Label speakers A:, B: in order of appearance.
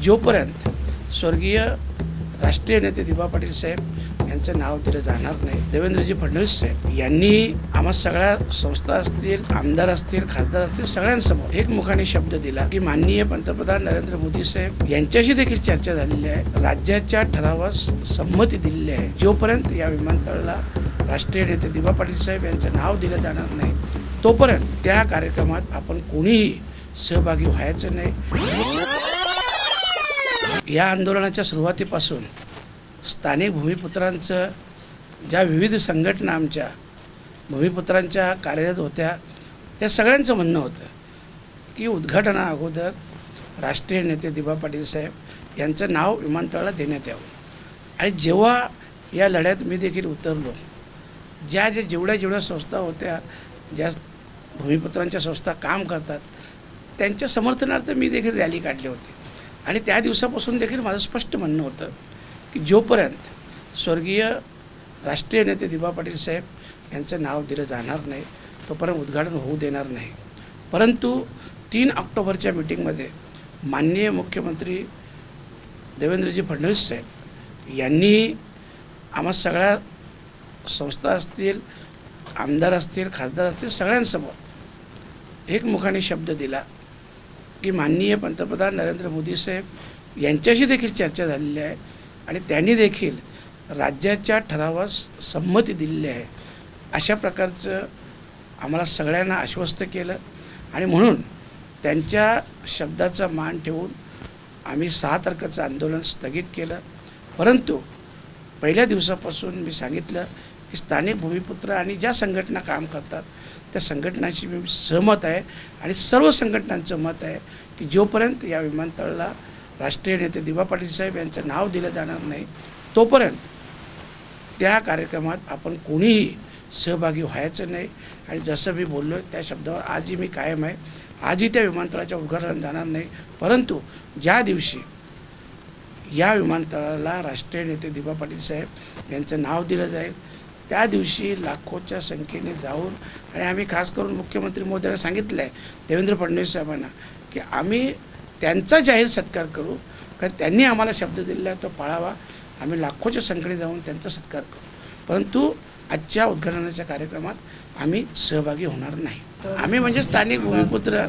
A: जोपर्यंत स्वर्गीय राष्ट्रीय नेते दिबा पाटील साहेब यांचं नाव दिलं जाणार नाही, देवेंद्रजी फडणवीस साहेब यांनी आम्हा सगळ्या संस्था असतील, आमदार असतील, खासदार असतील, सगळ्यांसमोर एकमुखाने शब्द दिला की माननीय पंतप्रधान नरेंद्र मोदी साहेब यांच्याशी देखील चर्चा झालेली आहे, राज्याच्या ठरावास संमती दिलेली आहे। जोपर्यंत या विमानतळाला राष्ट्रीय नेते दिबा पाटील साहेब यांचं नाव दिलं जाणार नाही, तोपर्यंत त्या कार्यक्रमात आपण कोणीही सहभागी व्हायचं नाही। या आंदोलनाच्या सुरुवातीपासून स्थानिक भूमिपुत्रांचं ज्या विविध संघटना आमच्या भूमिपुत्रांच्या कार्यरत होत्या, या सगळ्यांचं म्हणणं होतं की उद्घाटना अगोदर राष्ट्रीय नेते दिबा पाटील साहेब यांचं नाव विमानतळाला देण्यात यावं। आणि जेव्हा या लढ्यात मी देखील उतरलो, जेवढ्या संस्था होत्या, ज्या भूमिपुत्रांच्या संस्था काम करतात, त्यांच्या समर्थनार्थ मी देखील रॅली काढली होती। आणि त्या दिवसापासून देखील माझं स्पष्ट म्हणणं होतं की जोपर्यंत स्वर्गीय राष्ट्रीय नेते दिबा पाटील साहेब यांचं नाव दिलं जाणार नाही, तोपर्यंत उद्घाटन होऊ देणार नाही। परंतु 3 ऑक्टोबरच्या मीटिंगमध्ये माननीय मुख्यमंत्री देवेंद्रजी फडणवीस साहेब यांनी आम्हा सगळ्या संस्था असतील, आमदार असतील, खासदार असतील, सगळ्यांसमोर एकमुखाने शब्द दिला की माननीय पंतप्रधान नरेंद्र मोदी साहेब यांच्याशी देखील चर्चा झालेली आहे आणि त्यांनी देखील राज्याच्या ठरावास संमती दिलेली आहे। अशा प्रकारचं आम्हाला सगळ्यांना आश्वस्त केलं आणि म्हणून त्यांच्या शब्दाचा मान ठेवून आम्ही 6 तारखेचं आंदोलन स्थगित केलं। परंतु पहिल्या दिवसापासून मी सांगितलं की स्थानिक भूमिपुत्र आणि ज्या संघटना काम करतात त्या संघटनांशी मी सहमत आहे आणि सर्व संघटनांचं मत आहे की जोपर्यंत या विमानतळाला राष्ट्रीय नेते दिबा पाटील साहेब यांचं नाव दिलं जाणार नाही, तोपर्यंत त्या कार्यक्रमात आपण कोणीही सहभागी व्हायचं नाही। आणि जसं मी बोललो त्या शब्दावर आजही मी कायम आहे। आजही त्या विमानतळाच्या उद्घाटन जाणार नाही, परंतु ज्या दिवशी या विमानतळाला राष्ट्रीय नेते दिबा पाटील साहेब यांचं नाव दिलं जाईल, त्या दिवशी लाखोच्या संख्येने जाऊन आणि आम्ही खास करून मुख्यमंत्री महोदयांना सांगितलं आहे, देवेंद्र फडणवीस साहेबांना, की आम्ही त्यांचा जाहीर सत्कार करू, कारण त्यांनी आम्हाला शब्द दिलेला आहे तो पाळावा। आम्ही लाखोच्या संख्येने जाऊन त्यांचा सत्कार करू, परंतु आजच्या उद्घाटनाच्या कार्यक्रमात आम्ही सहभागी होणार नाही। आम्ही म्हणजे स्थानिक भूमिपुत्र